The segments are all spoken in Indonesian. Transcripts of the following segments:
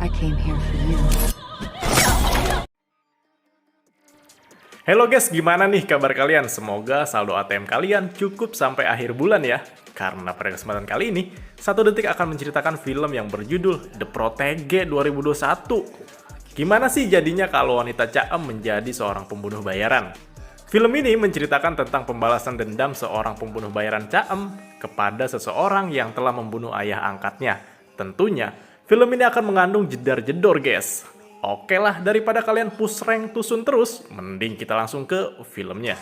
I came here for you. Halo guys, gimana nih kabar kalian? Semoga saldo ATM kalian cukup sampai akhir bulan ya. Karena pada kesempatan kali ini, Satu Detik akan menceritakan film yang berjudul The Protege 2021. Gimana sih jadinya kalau wanita Chaem menjadi seorang pembunuh bayaran? Film ini menceritakan tentang pembalasan dendam seorang pembunuh bayaran Chaem kepada seseorang yang telah membunuh ayah angkatnya. Tentunya, film ini akan mengandung jedar-jedor guys. Oke lah, daripada kalian push rank tusun terus, mending kita langsung ke filmnya.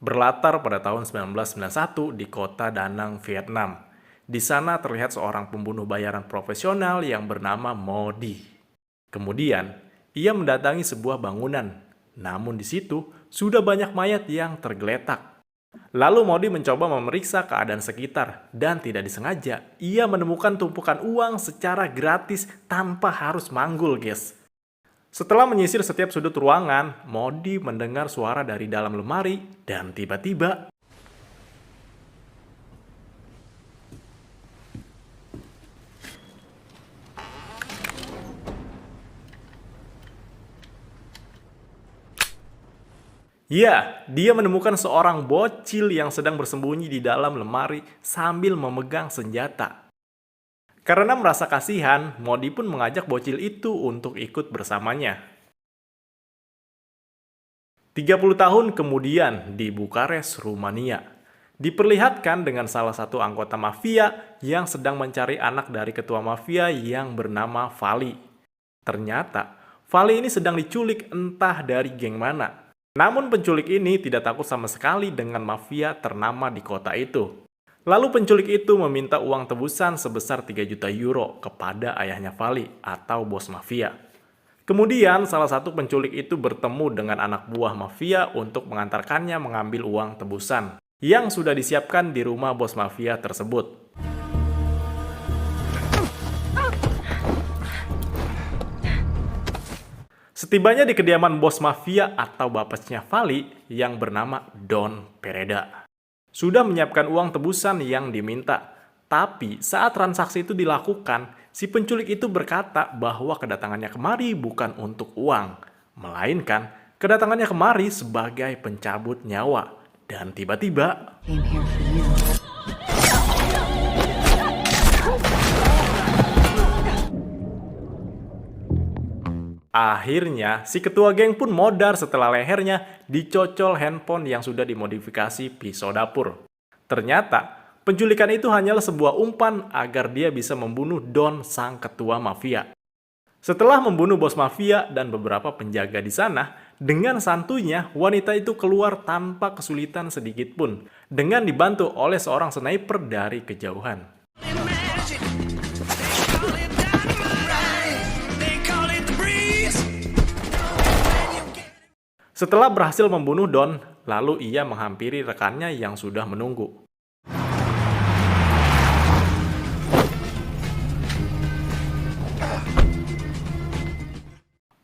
Berlatar pada tahun 1991 di kota Da Nang, Vietnam. Di sana terlihat seorang pembunuh bayaran profesional yang bernama Modi. Kemudian, ia mendatangi sebuah bangunan. Namun di situ, sudah banyak mayat yang tergeletak. Lalu Modi mencoba memeriksa keadaan sekitar dan tidak disengaja ia menemukan tumpukan uang secara gratis tanpa harus manggul guys. Setelah menyisir setiap sudut ruangan, Modi mendengar suara dari dalam lemari dan tiba-tiba ya, dia menemukan seorang bocil yang sedang bersembunyi di dalam lemari sambil memegang senjata. Karena merasa kasihan, Modi pun mengajak bocil itu untuk ikut bersamanya. 30 tahun kemudian di Bukares, Rumania, diperlihatkan dengan salah satu anggota mafia yang sedang mencari anak dari ketua mafia yang bernama Vali. Ternyata, Vali ini sedang diculik entah dari geng mana. Namun penculik ini tidak takut sama sekali dengan mafia ternama di kota itu. Lalu penculik itu meminta uang tebusan sebesar 3 juta euro kepada ayahnya Vali atau bos mafia. Kemudian salah satu penculik itu bertemu dengan anak buah mafia untuk mengantarkannya mengambil uang tebusan yang sudah disiapkan di rumah bos mafia tersebut. Setibanya di kediaman bos mafia atau bapaknya Vali yang bernama Don Pereda, sudah menyiapkan uang tebusan yang diminta. Tapi saat transaksi itu dilakukan, si penculik itu berkata bahwa kedatangannya kemari bukan untuk uang, melainkan kedatangannya kemari sebagai pencabut nyawa. Dan tiba-tiba Came here for you. akhirnya, si ketua geng pun modar setelah lehernya dicocol handphone yang sudah dimodifikasi pisau dapur. Ternyata, penculikan itu hanyalah sebuah umpan agar dia bisa membunuh Don, sang ketua mafia. Setelah membunuh bos mafia dan beberapa penjaga di sana, dengan santuйnya wanita itu keluar tanpa kesulitan sedikit pun, dengan dibantu oleh seorang sniper dari kejauhan. Setelah berhasil membunuh Don, lalu ia menghampiri rekannya yang sudah menunggu.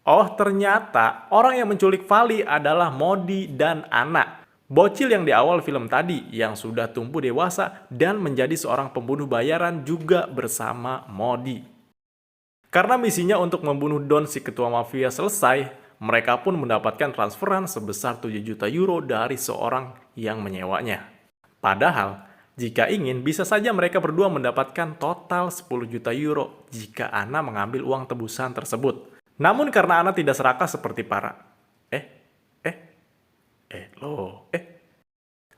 Oh, ternyata orang yang menculik Vali adalah Modi dan Anna, bocil yang di awal film tadi yang sudah tumbuh dewasa dan menjadi seorang pembunuh bayaran juga bersama Modi. Karena misinya untuk membunuh Don, si ketua mafia, selesai, mereka pun mendapatkan transferan sebesar 7 juta euro dari seorang yang menyewanya. Padahal, jika ingin, bisa saja mereka berdua mendapatkan total 10 juta euro jika Anna mengambil uang tebusan tersebut. Namun karena Anna tidak serakah seperti para...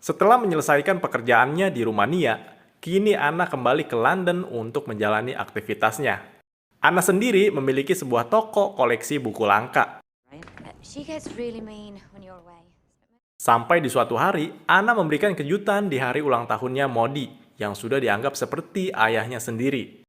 Setelah menyelesaikan pekerjaannya di Rumania, kini Anna kembali ke London untuk menjalani aktivitasnya. Anna sendiri memiliki sebuah toko koleksi buku langka. She gets really mean when you're away. Sampai di suatu hari, Anna memberikan kejutan di hari ulang tahunnya Modi, yang sudah dianggap seperti ayahnya sendiri.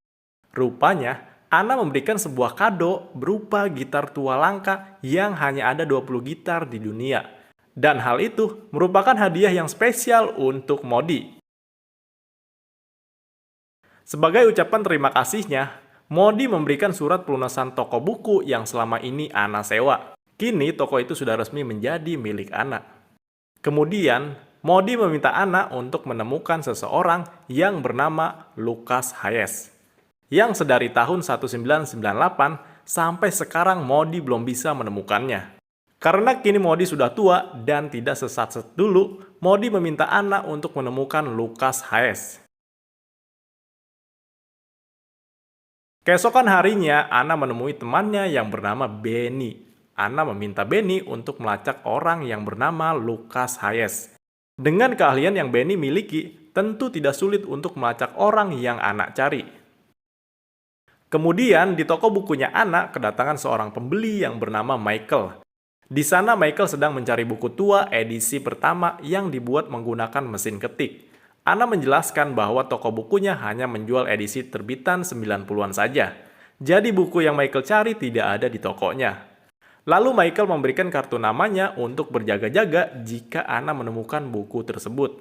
Rupanya, Anna memberikan sebuah kado berupa gitar tua langka yang hanya ada 20 gitar di dunia. Dan hal itu merupakan hadiah yang spesial untuk Modi. Sebagai ucapan terima kasihnya, Modi memberikan surat pelunasan toko buku yang selama ini Anna sewa. Kini toko itu sudah resmi menjadi milik Anna. Kemudian, Modi meminta Anna untuk menemukan seseorang yang bernama Lucas Hayes. Yang sedari tahun 1998 sampai sekarang Modi belum bisa menemukannya. Karena kini Modi sudah tua dan tidak sesat dulu, Modi meminta Anna untuk menemukan Lucas Hayes. Keesokan harinya, Anna menemui temannya yang bernama Benny. Anna meminta Benny untuk melacak orang yang bernama Lucas Hayes. Dengan keahlian yang Benny miliki, tentu tidak sulit untuk melacak orang yang Anna cari. Kemudian, di toko bukunya Anna kedatangan seorang pembeli yang bernama Michael. Di sana Michael sedang mencari buku tua edisi pertama yang dibuat menggunakan mesin ketik. Anna menjelaskan bahwa toko bukunya hanya menjual edisi terbitan 90-an saja. Jadi buku yang Michael cari tidak ada di tokonya. Lalu Michael memberikan kartu namanya untuk berjaga-jaga jika Anna menemukan buku tersebut.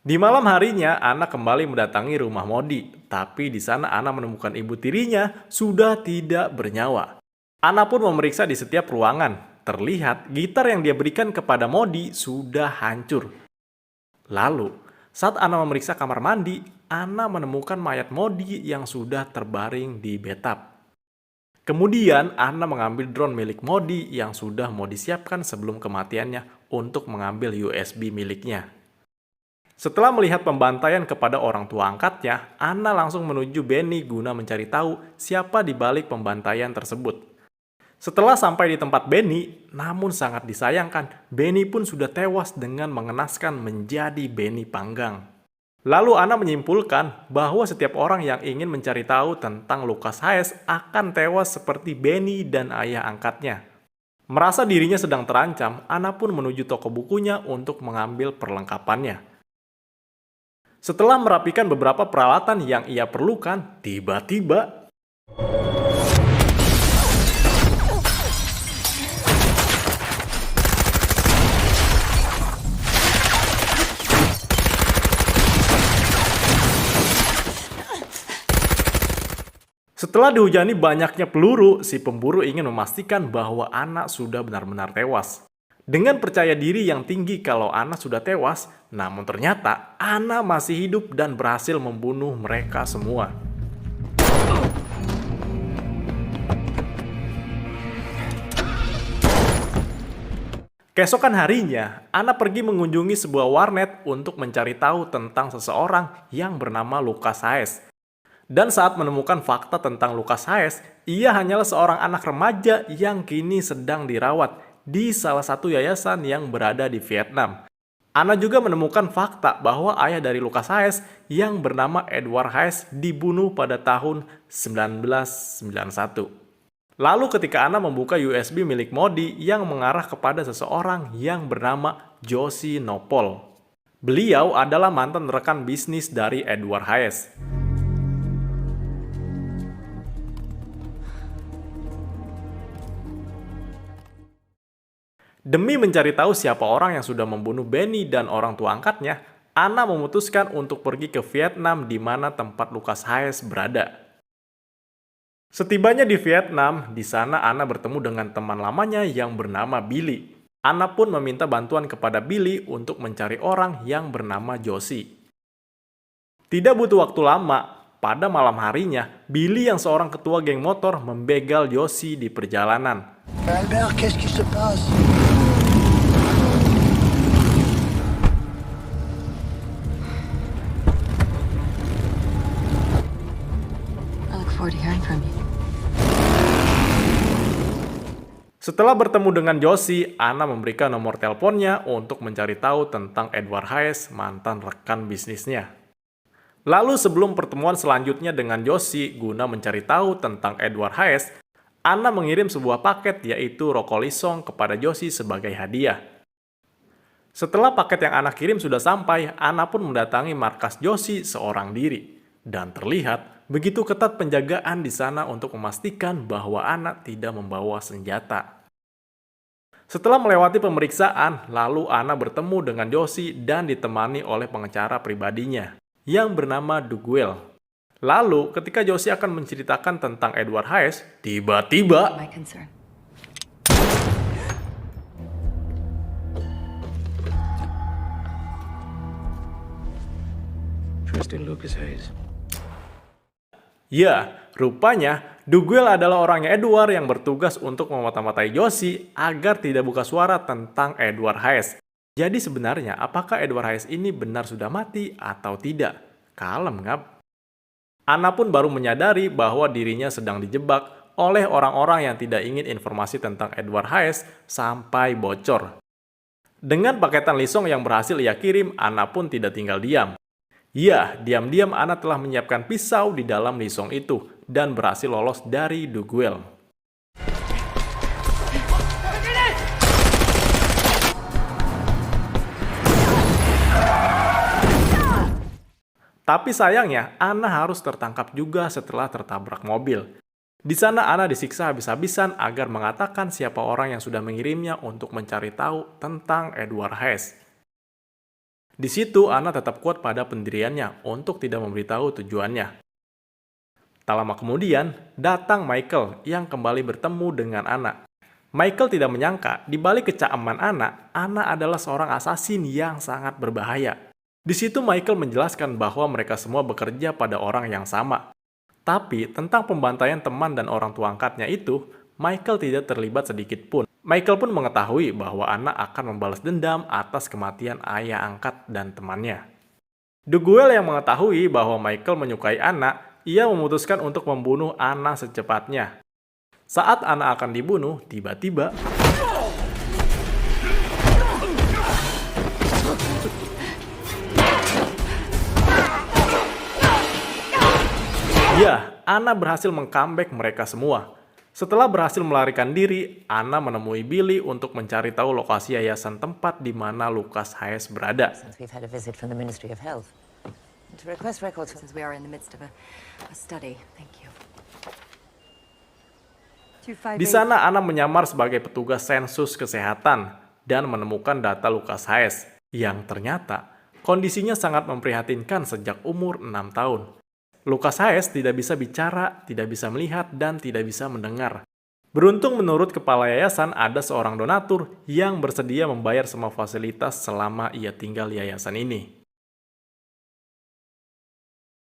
Di malam harinya, Anna kembali mendatangi rumah Modi. Tapi di sana Anna menemukan ibu tirinya sudah tidak bernyawa. Anna pun memeriksa di setiap ruangan. Terlihat gitar yang dia berikan kepada Modi sudah hancur. Lalu, saat Anna memeriksa kamar mandi, Anna menemukan mayat Modi yang sudah terbaring di bathtub. Kemudian, Anna mengambil drone milik Modi yang sudah Modi siapkan sebelum kematiannya untuk mengambil USB miliknya. Setelah melihat pembantaian kepada orang tua angkatnya, Anna langsung menuju Benny guna mencari tahu siapa di balik pembantaian tersebut. Setelah sampai di tempat Benny, namun sangat disayangkan, Benny pun sudah tewas dengan mengenaskan menjadi Benny panggang. Lalu Anna menyimpulkan bahwa setiap orang yang ingin mencari tahu tentang Lucas Hayes akan tewas seperti Benny dan ayah angkatnya. Merasa dirinya sedang terancam, Anna pun menuju toko bukunya untuk mengambil perlengkapannya. Setelah merapikan beberapa peralatan yang ia perlukan, tiba-tiba setelah dihujani banyaknya peluru, si pemburu ingin memastikan bahwa Anna sudah benar-benar tewas. Dengan percaya diri yang tinggi kalau Anna sudah tewas, namun ternyata Anna masih hidup dan berhasil membunuh mereka semua. Keesokan harinya, Anna pergi mengunjungi sebuah warnet untuk mencari tahu tentang seseorang yang bernama Lucas Hayes. Dan saat menemukan fakta tentang Lucas Hayes, ia hanyalah seorang anak remaja yang kini sedang dirawat di salah satu yayasan yang berada di Vietnam. Anna juga menemukan fakta bahwa ayah dari Lucas Hayes yang bernama Edward Hayes dibunuh pada tahun 1991. Lalu ketika Anna membuka USB milik Modi yang mengarah kepada seseorang yang bernama Josie Nopol. Beliau adalah mantan rekan bisnis dari Edward Hayes. Demi mencari tahu siapa orang yang sudah membunuh Benny dan orang tua angkatnya, Anna memutuskan untuk pergi ke Vietnam di mana tempat Lucas Hayes berada. Setibanya di Vietnam, di sana Anna bertemu dengan teman lamanya yang bernama Billy. Anna pun meminta bantuan kepada Billy untuk mencari orang yang bernama Josie. Tidak butuh waktu lama, pada malam harinya, Billy yang seorang ketua geng motor membegal Josie di perjalanan. Albert, qu'est-ce qui se passe? I look forward to hearing from you. Setelah bertemu dengan Josie, Anna memberikan nomor teleponnya untuk mencari tahu tentang Edward Hayes, mantan rekan bisnisnya. Lalu sebelum pertemuan selanjutnya dengan Josie guna mencari tahu tentang Edward Hayes, Anna mengirim sebuah paket yaitu rokok lisong kepada Josie sebagai hadiah. Setelah paket yang Anna kirim sudah sampai, Anna pun mendatangi markas Josie seorang diri. Dan terlihat begitu ketat penjagaan di sana untuk memastikan bahwa Anna tidak membawa senjata. Setelah melewati pemeriksaan, lalu Anna bertemu dengan Josie dan ditemani oleh pengacara pribadinya yang bernama Duguel. Lalu, ketika Josie akan menceritakan tentang Edward Hayes, tiba-tiba My concern. Austin Lucas Hayes. Ya, rupanya Duguel adalah orangnya Edward yang bertugas untuk memata-matai Josie agar tidak buka suara tentang Edward Hayes. Jadi sebenarnya apakah Edward Hayes ini benar sudah mati atau tidak? Kalem ngap. Anna pun baru menyadari bahwa dirinya sedang dijebak oleh orang-orang yang tidak ingin informasi tentang Edward Hayes sampai bocor. Dengan paketan lisong yang berhasil ia kirim, Anna pun tidak tinggal diam. Ya, diam-diam Anna telah menyiapkan pisau di dalam lisong itu dan berhasil lolos dari Duguel. Tapi sayangnya, Anna harus tertangkap juga setelah tertabrak mobil. Di sana Anna disiksa habis-habisan agar mengatakan siapa orang yang sudah mengirimnya untuk mencari tahu tentang Edward Hayes. Di situ Anna tetap kuat pada pendiriannya untuk tidak memberitahu tujuannya. Tak lama kemudian, datang Michael yang kembali bertemu dengan Anna. Michael tidak menyangka di balik kecaeman Anna adalah seorang asasin yang sangat berbahaya. Di situ Michael menjelaskan bahwa mereka semua bekerja pada orang yang sama. Tapi tentang pembantaian teman dan orang tua angkatnya itu, Michael tidak terlibat sedikit pun. Michael pun mengetahui bahwa Anna akan membalas dendam atas kematian ayah angkat dan temannya. Duguel yang mengetahui bahwa Michael menyukai Anna, ia memutuskan untuk membunuh Anna secepatnya. Saat Anna akan dibunuh, tiba-tiba ya, Anna berhasil meng-comeback mereka semua. Setelah berhasil melarikan diri, Anna menemui Billy untuk mencari tahu lokasi yayasan tempat di mana Lucas Hayes berada. Since we've had a visit from the Ministry of Health. To request records since we are in the midst of a study. Thank you. Di sana Anna menyamar sebagai petugas sensus kesehatan dan menemukan data Lucas Hayes yang ternyata kondisinya sangat memprihatinkan sejak umur 6 tahun. Lucas Hayes tidak bisa bicara, tidak bisa melihat, dan tidak bisa mendengar. Beruntung menurut kepala yayasan ada seorang donatur yang bersedia membayar semua fasilitas selama ia tinggal di yayasan ini.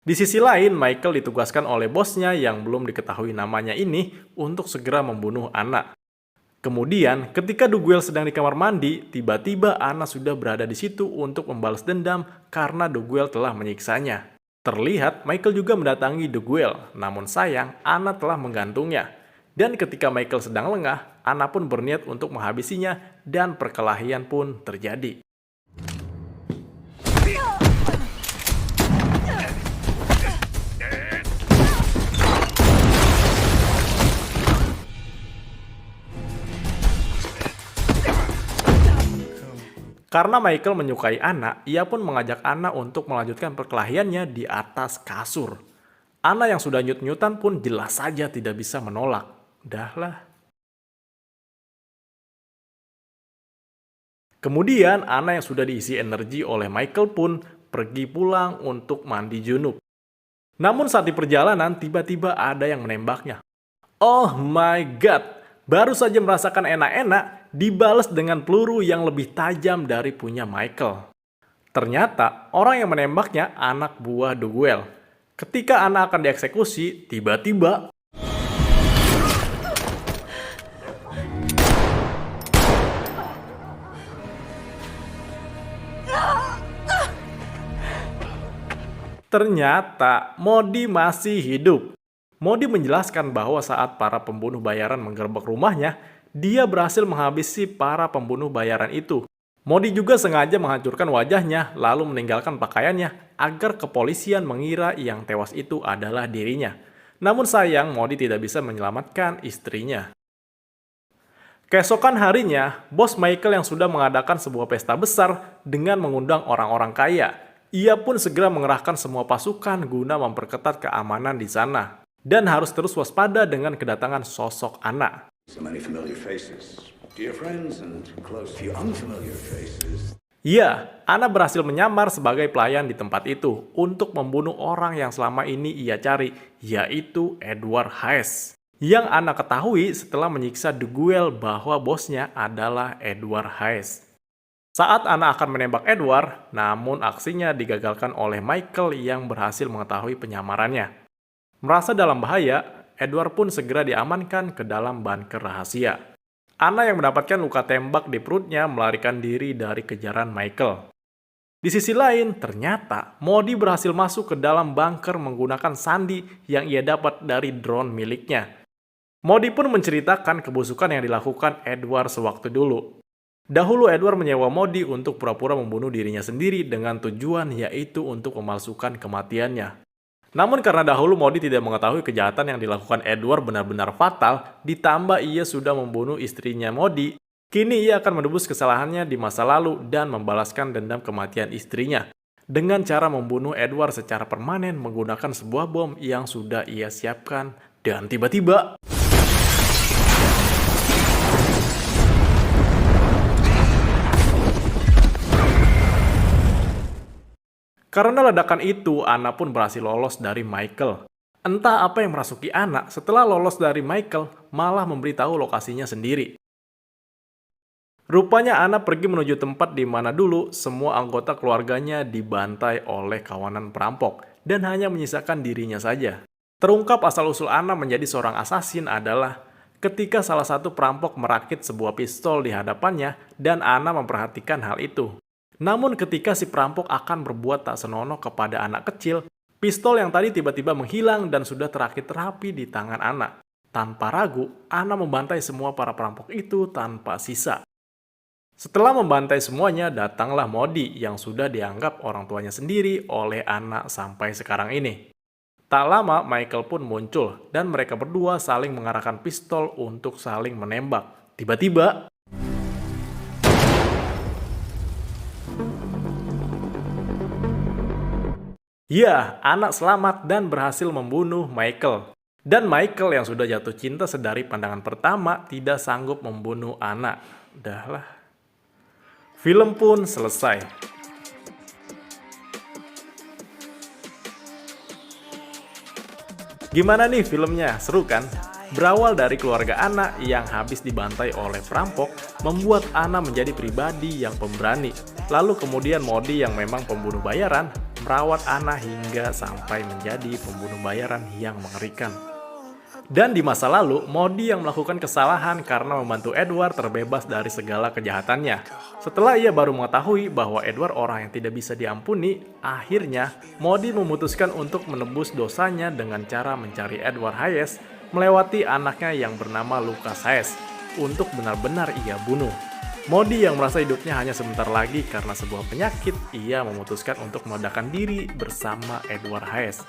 Di sisi lain, Michael ditugaskan oleh bosnya yang belum diketahui namanya ini untuk segera membunuh Anna. Kemudian, ketika Duguel sedang di kamar mandi, tiba-tiba Anna sudah berada di situ untuk membalas dendam karena Duguel telah menyiksanya. Terlihat Michael juga mendatangi Duguel, namun sayang Anna telah menggantungnya. Dan ketika Michael sedang lengah, Anna pun berniat untuk menghabisinya dan perkelahian pun terjadi. Karena Michael menyukai Anna, ia pun mengajak Anna untuk melanjutkan perkelahiannya di atas kasur. Anna yang sudah nyut-nyutan pun jelas saja tidak bisa menolak. Dahlah. Kemudian Anna yang sudah diisi energi oleh Michael pun pergi pulang untuk mandi junub. Namun saat di perjalanan tiba-tiba ada yang menembaknya. Oh my god! Baru saja merasakan enak-enak, dibalas dengan peluru yang lebih tajam dari punya Michael. Ternyata orang yang menembaknya anak buah Duguel. Ketika Anna akan dieksekusi, tiba-tiba ternyata Modi masih hidup. Modi menjelaskan bahwa saat para pembunuh bayaran menggerebek rumahnya, dia berhasil menghabisi para pembunuh bayaran itu. Modi juga sengaja menghancurkan wajahnya lalu meninggalkan pakaiannya agar kepolisian mengira yang tewas itu adalah dirinya. Namun sayang Modi tidak bisa menyelamatkan istrinya. Keesokan harinya, bos Michael yang sudah mengadakan sebuah pesta besar dengan mengundang orang-orang kaya. Ia pun segera mengerahkan semua pasukan guna memperketat keamanan di sana. Dan harus terus waspada dengan kedatangan sosok Anna. So many familiar faces, dear friends and close few unfamiliar faces. Ya, Anna berhasil menyamar sebagai pelayan di tempat itu untuk membunuh orang yang selama ini ia cari, yaitu Edward Hayes. Yang Anna ketahui setelah menyiksa Duguel bahwa bosnya adalah Edward Hayes. Saat Anna akan menembak Edward, namun aksinya digagalkan oleh Michael yang berhasil mengetahui penyamarannya. Merasa dalam bahaya, Edward pun segera diamankan ke dalam bunker rahasia. Anna yang mendapatkan luka tembak di perutnya melarikan diri dari kejaran Michael. Di sisi lain, ternyata Modi berhasil masuk ke dalam bunker menggunakan sandi yang ia dapat dari drone miliknya. Modi pun menceritakan kebusukan yang dilakukan Edward sewaktu dulu. Dahulu Edward menyewa Modi untuk pura-pura membunuh dirinya sendiri dengan tujuan yaitu untuk memalsukan kematiannya. Namun karena dahulu Modi tidak mengetahui kejahatan yang dilakukan Edward benar-benar fatal, ditambah ia sudah membunuh istrinya Modi, kini ia akan menebus kesalahannya di masa lalu dan membalaskan dendam kematian istrinya dengan cara membunuh Edward secara permanen menggunakan sebuah bom yang sudah ia siapkan. Dan tiba-tiba karena ledakan itu, Anna pun berhasil lolos dari Michael. Entah apa yang merasuki Anna, setelah lolos dari Michael, malah memberitahu lokasinya sendiri. Rupanya Anna pergi menuju tempat di mana dulu semua anggota keluarganya dibantai oleh kawanan perampok, dan hanya menyisakan dirinya saja. Terungkap asal-usul Anna menjadi seorang asasin adalah ketika salah satu perampok merakit sebuah pistol di hadapannya, dan Anna memperhatikan hal itu. Namun ketika si perampok akan berbuat tak senonoh kepada anak kecil, pistol yang tadi tiba-tiba menghilang dan sudah terakit rapi di tangan Anna. Tanpa ragu, Anna membantai semua para perampok itu tanpa sisa. Setelah membantai semuanya, datanglah Modi yang sudah dianggap orang tuanya sendiri oleh Anna sampai sekarang ini. Tak lama, Michael pun muncul dan mereka berdua saling mengarahkan pistol untuk saling menembak. Tiba-tiba, ya, anak selamat dan berhasil membunuh Michael. Dan Michael yang sudah jatuh cinta sedari pandangan pertama tidak sanggup membunuh Anna. Udahlah. Film pun selesai. Gimana nih filmnya? Seru kan? Berawal dari keluarga Anna yang habis dibantai oleh perampok, membuat Anna menjadi pribadi yang pemberani. Lalu kemudian Modi yang memang pembunuh bayaran, merawat Anna hingga sampai menjadi pembunuh bayaran yang mengerikan. Dan di masa lalu, Modi yang melakukan kesalahan karena membantu Edward terbebas dari segala kejahatannya. Setelah ia baru mengetahui bahwa Edward orang yang tidak bisa diampuni, akhirnya Modi memutuskan untuk menebus dosanya dengan cara mencari Edward Hayes, melewati anaknya yang bernama Lucas Hayes, untuk benar-benar ia bunuh. Modi yang merasa hidupnya hanya sebentar lagi karena sebuah penyakit, ia memutuskan untuk meledakkan diri bersama Edward Hayes.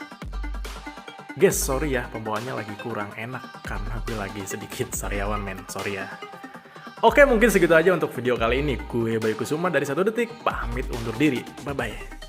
Guys, sorry ya, pembawaannya lagi kurang enak karena gue lagi sedikit sariawan men, sorry ya. Oke, mungkin segitu aja untuk video kali ini. Gue Bayu Kusuma dari 1 Detik, pamit undur diri. Bye-bye.